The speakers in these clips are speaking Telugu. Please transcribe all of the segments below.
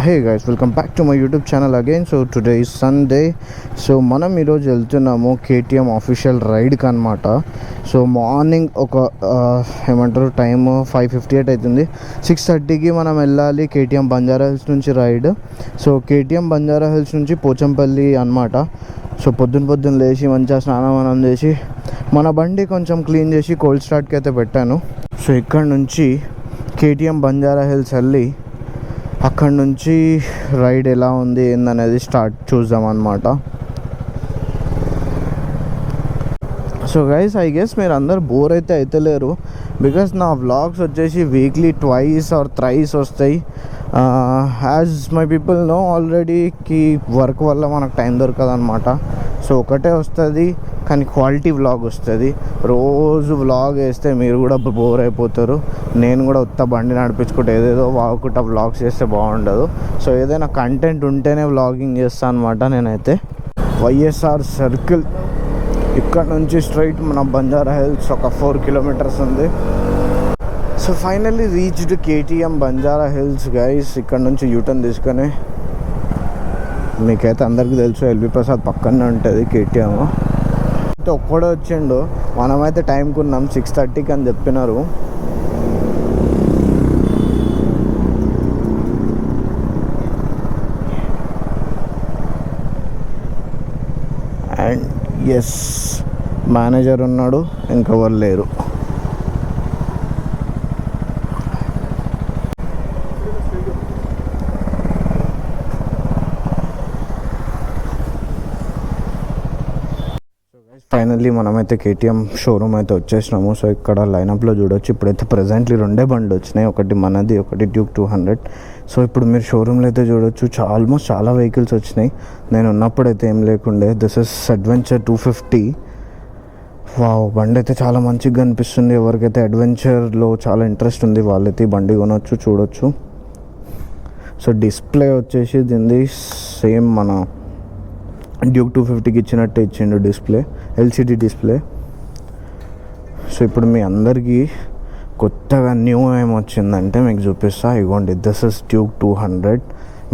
Hey guys, welcome back to my YouTube channel again. So today is Sunday. So మనం ఈరోజు వెళ్తున్నాము కేటీఎం ఆఫీషియల్ రైడ్కి అనమాట. సో మార్నింగ్ ఒక ఏమంటారు టైమ్ 5:58 అవుతుంది. 6:30కి మనం వెళ్ళాలి కేటీఎం బంజారా హిల్స్ నుంచి ride. So KTM Banjara Hills నుంచి పోచంపల్లి అనమాట. సో పొద్దున్న లేచి మంచిగా స్నానం చేసి మన బండి కొంచెం క్లీన్ చేసి కోల్డ్ స్టార్ట్కి అయితే పెట్టాను. సో ఇక్కడ నుంచి కేటీఎం బంజారా హిల్స్ వెళ్ళి అక్కడ నుంచి రైడ్ ఎలా ఉంది ఏందనేది చూద్దాం అన్నమాట. సో గైస్, ఐ గెస్ మీరు అందరు బోర్ అయితే లేరు, బికాస్ నా వ్లాగ్స్ వచ్చేసి వీక్లీ ట్వైస్ ఆర్ థ్రైస్ వస్తాయి. As my people know already కి వర్క్ వల్ల మనకు టైం దొరకదు అనమాట. సో ఒకటే వస్తుంది కానీ క్వాలిటీ వ్లాగ్ వస్తుంది. రోజు వ్లాగ్ వేస్తే మీరు కూడా బోర్ అయిపోతారు. నేను కూడా ఉత్త బండి నడిపించుకుంటే ఏదేదో వాగుకుంటా వ్లాగ్స్ చేస్తే బాగుండదు. సో ఏదైనా కంటెంట్ ఉంటేనే వ్లాగింగ్ చేస్తాను అనమాట. నేనైతే వైఎస్ఆర్ సర్కిల్ ఇక్కడ నుంచి స్ట్రైట్ మన బంజారా హిల్స్ ఒక 4 kilometers ఉంది. So finally reached KTM Banjara hills guys. ఇక్కడ నుంచి యూటర్న్ తీసుకొని మీకైతే అందరికీ తెలుసు ఎల్వి ప్రసాద్ పక్కనే ఉంటుంది కేటీఎం. అయితే ఒక్కడే వచ్చిండు, మనమైతే టైంకి ఉన్నాం 6:30కి అని చెప్పినారు. అండ్ ఎస్, మేనేజర్ ఉన్నాడు, ఇంకెవరు లేరు. ఫైనల్లీ మనమైతే కేటీఎం షోరూమ్ అయితే వచ్చేసినాము. సో ఇక్కడ లైనప్లో చూడొచ్చు, ఇప్పుడైతే ప్రజెంట్లీ 2 బండ్లు వచ్చినాయి, ఒకటి మనది, ఒకటి డ్యూక్ 200. సో ఇప్పుడు మీరు షోరూమ్లో అయితే చూడొచ్చు ఆల్మోస్ట్ చాలా వెహికల్స్ వచ్చినాయి. నేను ఉన్నప్పుడైతే ఏం లేకుండే. This is adventure 250. వావ్, బండి అయితే చాలా మంచిగా కనిపిస్తుంది. ఎవరికైతే అడ్వెంచర్లో చాలా ఇంట్రెస్ట్ ఉంది వాళ్ళైతే ఈ బండి కొనొచ్చు, చూడొచ్చు. సో డిస్ప్లే వచ్చేసి దీనిది సేమ్ మన డ్యూక్ 250కి ఇచ్చినట్టే ఇచ్చిండు డిస్ప్లే, ఎల్సిడి డిస్ప్లే. సో ఇప్పుడు మీ అందరికీ కొత్తగా న్యూ ఏమొచ్చిందంటే మీకు చూపిస్తా. ఇగోండి, this is Duke 200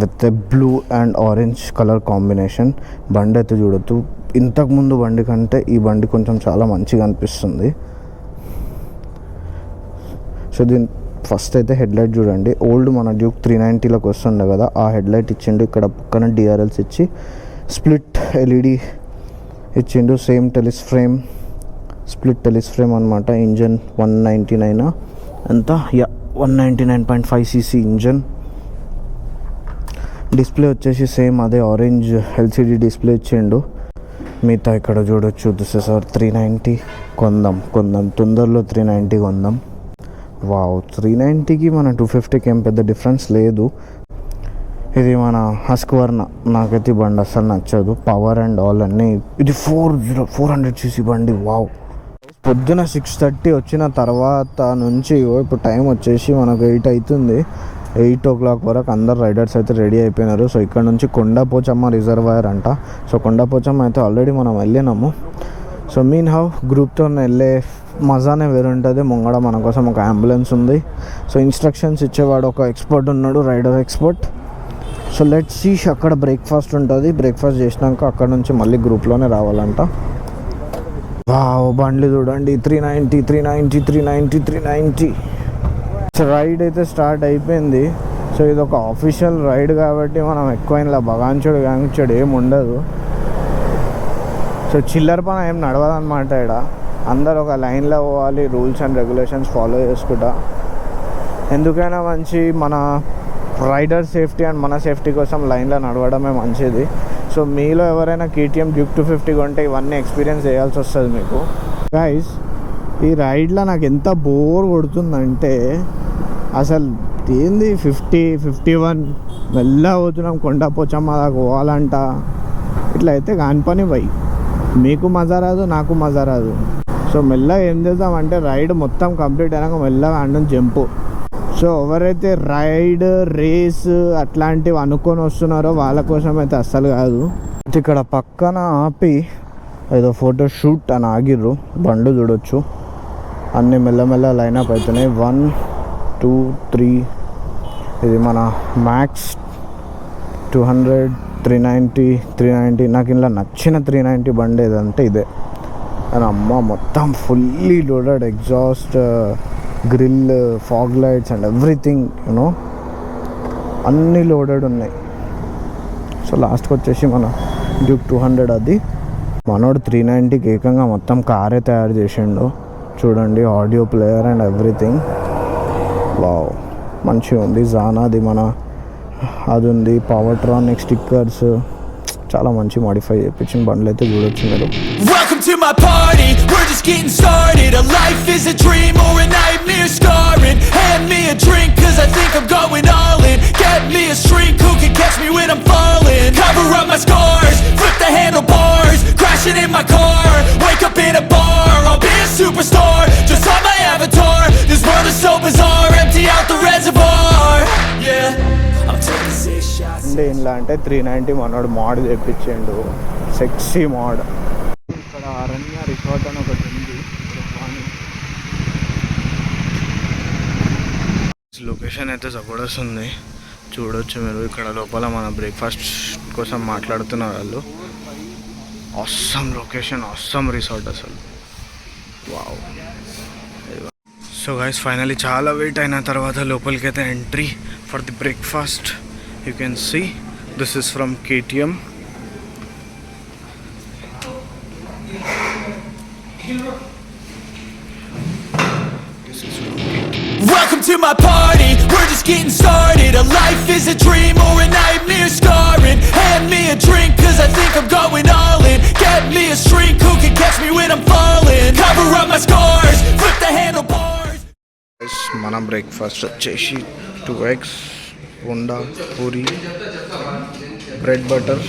with a blue and orange colour combination. బండి అయితే చూడొద్దు, ఇంతకుముందు బండి కంటే ఈ బండి కొంచెం చాలా మంచిగా అనిపిస్తుంది. సో దీని ఫస్ట్ అయితే హెడ్లైట్ చూడండి. ఓల్డ్ మన డ్యూక్ 390లోకి వస్తుండే కదా, ఆ హెడ్లైట్ ఇచ్చిండు. ఇక్కడ పక్కన డిఆర్ఎల్స్ ఇచ్చి స్ప్లిట్ ఎల్ఈడి ఇచ్చిండు. సేమ్ టెలిస్ఫ్రేమ్, స్ప్లిట్ టెలిస్ఫ్రేమ్ అనమాట. ఇంజన్ 199 ఎంత, 199.5cc ఇంజన్. డిస్ప్లే వచ్చేసి సేమ్ అదే ఆరెంజ్ ఎల్సిడి డిస్ప్లే ఇచ్చిండు. మిగతా ఇక్కడ చూడొచ్చు, దిస్ ఇస్ అవర్ 390. కొందాం తొందరలో 390 కొందాం. వావ్, 390కి మన 250కి ఏం పెద్ద డిఫరెన్స్ లేదు. ఇది మన హస్క్వర్నా, నాకైతే బండి అసలు నచ్చదు. పవర్ అండ్ ఆల్ అన్నీ. ఇది 400cc బండి. వావ్, పొద్దున 6:30 వచ్చిన తర్వాత నుంచి ఇప్పుడు టైం వచ్చేసి మనకు 8 అవుతుంది. 8 o'clock వరకు అందరు రైడర్స్ అయితే రెడీ అయిపోయినారు. సో ఇక్కడ నుంచి కొండపోచమ్మ రిజర్వాయర్ అంట. సో కొండపోచమ్మ అయితే ఆల్రెడీ మనం వెళ్ళినాము. సో మీన్ హౌ గ్రూప్తో వెళ్ళే మజానే వేరుంటుంది. ముంగడ మన కోసం ఒక అంబులెన్స్ ఉంది. సో ఇన్స్ట్రక్షన్స్ ఇచ్చేవాడు ఒక ఎక్స్పర్ట్ ఉన్నాడు, rider expert. So let's see. అక్కడ బ్రేక్ఫాస్ట్ ఉంటుంది. బ్రేక్ఫాస్ట్ చేసినాక అక్కడ నుంచి మళ్ళీ గ్రూప్లోనే రావాలంట. వావ్, బండ్లు చూడండి, 390. సో రైడ్ అయితే స్టార్ట్ అయిపోయింది. సో ఇది ఒక ఆఫీషియల్ రైడ్ కాబట్టి మనం ఎక్కువ ఇలా బగాంచుడు ఏమి ఉండదు. సో చిల్లర పని ఏం నడవదన్నమాట. ఇక్కడ అందరు ఒక లైన్లో పోవాలి, రూల్స్ అండ్ రెగ్యులేషన్స్ ఫాలో చేసుకుంటా. ఎందుకైనా మంచి మన రైడర్ సేఫ్టీ అండ్ మన సేఫ్టీ కోసం లైన్లో నడవడమే మంచిది. సో మీలో ఎవరైనా కేటీఎం డ్యూక్ 250 కొంటే ఇవన్నీ ఎక్స్పీరియన్స్ చేయాల్సి వస్తుంది మీకు. గైస్, ఈ రైడ్లో నాకు ఎంత బోర్ కొడుతుందంటే అసలు ఏంది 50, 51 మెల్లగా పోతున్నాం. కొండపోచమ్మ దాకా పోవాలంట. ఇట్లా అయితే కాని పని పోయి మీకు మజా రాదు, నాకు మజా రాదు. సో మెల్లగా ఏం చేద్దామంటే రైడ్ మొత్తం కంప్లీట్ అయినాక మెల్లగా అండం జంపు. సో ఎవరైతే రైడ్ రేస్ అట్లాంటివి అనుకొని వస్తున్నారో వాళ్ళ కోసం అయితే అస్సలు కాదు. ఇక్కడ పక్కన ఆపి ఏదో ఫోటో షూట్ అని ఆగిర్రు. బండ్లు చూడొచ్చు, అన్నీ మెల్లమెల్ల లైనప్ అవుతున్నాయి. 1, 2, 3 ఇది మన మ్యాక్స్ 200, 390 నాకు ఇలా నచ్చిన 390 బండి ఏదంటే ఇదే. అని అమ్మ మొత్తం fully loaded, exhaust, grill, fog lights and everything you know అన్నీ లోడెడ్ ఉన్నాయి. సో లాస్ట్కి వచ్చేసి మన డ్యూక్ 200 అది. మనోడు 390కి ఏకంగా మొత్తం కారే తయారు చేసిండు చూడండి, audio player and everything. Wow మంచిగా ఉంది. జానాది మన అది ఉంది, పవర్ ట్రానిక్ స్టిక్కర్స్, చాలా మంచి మోడిఫై చేయించిన బండ్లు అయితే చూడొచ్చు మీరు. Welcome to my party, we're just getting started. A life is a dream or a nightmare scarring. Hand me a drink cause I think I'm going all in. Get me a shrink who can catch me when I'm falling. Cover up my scars, flip the handlebars, crashing in my car, wake up in a bar. I'll be a superstar, just on my avatar. This world is so bizarre, empty out the reservoir. Yeah, I'm taking 6 shots. అంటే ఇలా అంటే 390 మనోడు మోడ్ తెప్పించిండు, సెక్సీ మోడ్. ఇక్కడ అరణ్య రిసార్ట్ అని ఒకటి ఉంది. లొకేషన్ అయితే జబర్దస్త్ ఉంది, చూడొచ్చు మీరు. ఇక్కడ లోపల మన బ్రేక్ఫాస్ట్ కోసం మాట్లాడుతున్నారు వాళ్ళు. ఆసమ్ లొకేషన్, ఆసమ్ రిసార్ట్ అసలు. వావ్. సో గైస్ ఫైనలీ చాలా వెయిట్ అయిన తర్వాత లోపలికి అయితే entry for the breakfast. You can see this is from KTM. Welcome to my party, we're just getting started. A life is a dream or a nightmare scarring. Hand me a drink cause I think I'm going all in. Get me a shrink who can catch me when I'm falling. Cover up my scars, flip the handlebars. మన బ్రేక్ఫాస్ట్ వచ్చేసి 2 eggs, ఉండా, puri, bread butter.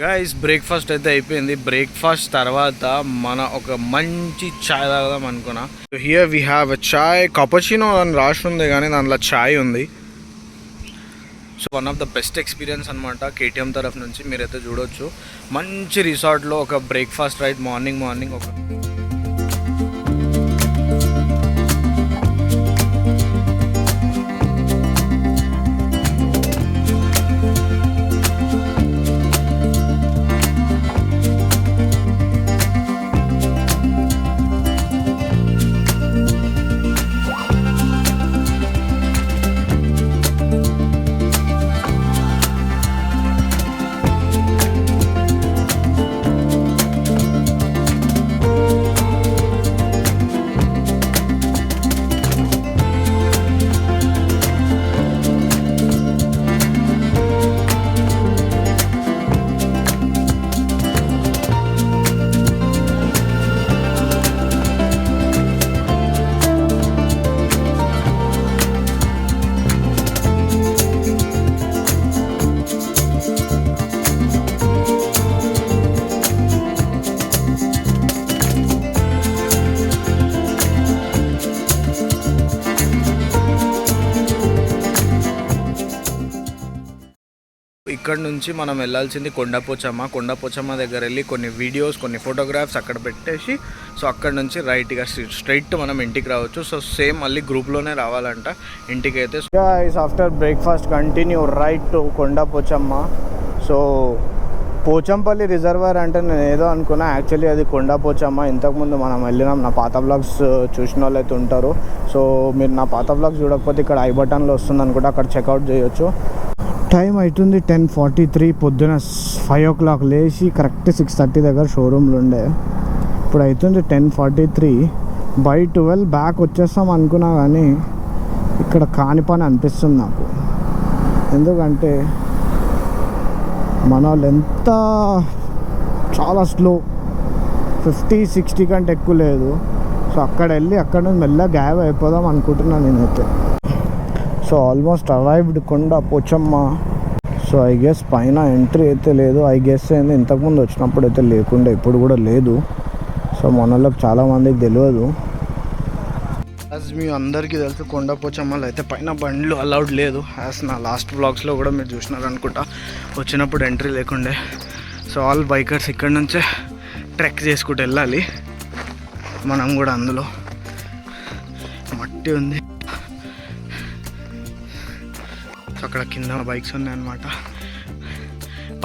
Guys breakfast అయితే అయిపోయింది. బ్రేక్ఫాస్ట్ తర్వాత మన ఒక మంచి చాయ్ తాగదాం అనుకున్నా. హియర్ వీ హ్యావ్ ఎ చాయ్, కపచినో అని రాసి ఉంది కానీ దాంట్లో చాయ్ ఉంది. So one of the best experience అనమాట కేటీఎం తరఫు నుంచి. మీరైతే చూడొచ్చు మంచి రిసార్ట్లో ఒక బ్రేక్ఫాస్ట్ రైడ్ మార్నింగ్ ఒక ఇక్కడ నుంచి మనం వెళ్ళాల్సింది కొండపోచమ్మ దగ్గర వెళ్ళి కొన్ని వీడియోస్, కొన్ని ఫోటోగ్రాఫ్స్ అక్కడ పెట్టేసి సో అక్కడ నుంచి రైట్గా స్ట్రైట్ మనం ఇంటికి రావచ్చు. సో సేమ్ మళ్ళీ గ్రూప్లోనే రావాలంట ఇంటికి అయితే. After breakfast continue right to Kondapochamma. So Pochampally reservoir అంటే నేను ఏదో అనుకున్నా, యాక్చువల్లీ అది కొండపోచమ్మ. ఇంతకుముందు మనం వెళ్ళినాం, నా పాత బ్లాగ్స్ చూసిన వాళ్ళు అయితే ఉంటారు. సో మీరు నా పాత బ్లాగ్స్ చూడకపోతే ఇక్కడ ఐ బటన్లో వస్తుంది అనుకుంటే అక్కడ చెక్అవుట్ చేయొచ్చు. టైం అవుతుంది 10:43. పొద్దున 5 o'clock లేచి కరెక్ట్ 6:30 దగ్గర షోరూమ్లో ఉండే. ఇప్పుడు అవుతుంది 10:43. by 12 బ్యాక్ వచ్చేస్తాం అనుకున్నా కానీ ఇక్కడ కాని పని అనిపిస్తుంది నాకు. ఎందుకంటే మన వాళ్ళు ఎంత చాలా స్లో, 50-60 కంటే ఎక్కువ లేదు. సో అక్కడ వెళ్ళి అక్కడ నుంచి మెల్లగా గ్యాప్ అయిపోదాం అనుకుంటున్నాను నేనైతే. So almost arrived Kondapochamma. So I guess పైన ఎంట్రీ అయితే లేదు. ఐ గెస్ అయింది ఇంతకుముందు వచ్చినప్పుడు అయితే లేకుండా ఇప్పుడు కూడా లేదు. సో మన వాళ్ళకి చాలామందికి తెలియదు. యాజ్ మీ అందరికీ తెలుసు కొండపోచమ్మలో అయితే పైన బండ్లు అలౌడ్ లేదు. యాజ్ నా లాస్ట్ బ్లాగ్స్లో కూడా మీరు చూసినారు అనుకుంటా, వచ్చినప్పుడు ఎంట్రీ లేకుండే. సో ఆల్ బైకర్స్ ఇక్కడ నుంచే ట్రెక్ చేసుకుంటూ వెళ్ళాలి. మనం కూడా అందులో మట్టి ఉంది. అక్కడ కింద బైక్స్ ఉన్నాయన్నమాట.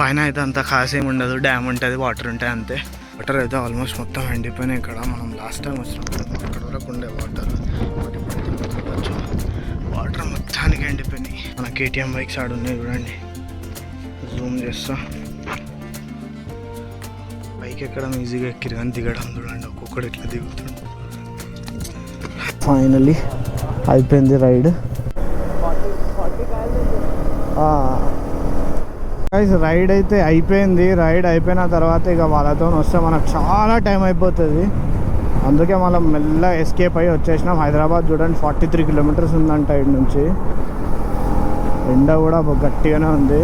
పైన అయితే అంత కాసేం ఉండదు, డ్యామ్ ఉంటుంది, వాటర్ ఉంటాయి అంతే. వాటర్ అయితే ఆల్మోస్ట్ మొత్తం ఎండిపోయినాయి. ఇక్కడ మనం లాస్ట్ టైం వచ్చినప్పుడు అక్కడ వరకు ఉండే వాటర్, బట్ ఇప్పుడైతే చూడవచ్చు వాటర్ మొత్తానికి ఎండిపోయినాయి. మన కేటీఎం బైక్స్ ఆడు ఉన్నాయి చూడండి, జూమ్ చేస్తా. బైక్ ఎక్కడం ఈజీగా ఎక్కిరు కానీ దిగడం చూడండి ఒక్కొక్కడు ఎట్లా దిగుతుంది. ఫైనలీ అయిపోయింది రైడ్. రైడ్ అయితే అయిపోయింది. రైడ్ అయిపోయిన తర్వాత ఇక వాళ్ళతో వస్తే మనకు చాలా టైం అయిపోతుంది. అందుకే మనం మెల్లగా ఎస్కేప్ అయ్యి వచ్చేసినాం. హైదరాబాద్ చూడండి 43 కిలోమీటర్స్ ఉందంట ఇటు నుంచి. ఎండ కూడా గట్టిగానే ఉంది.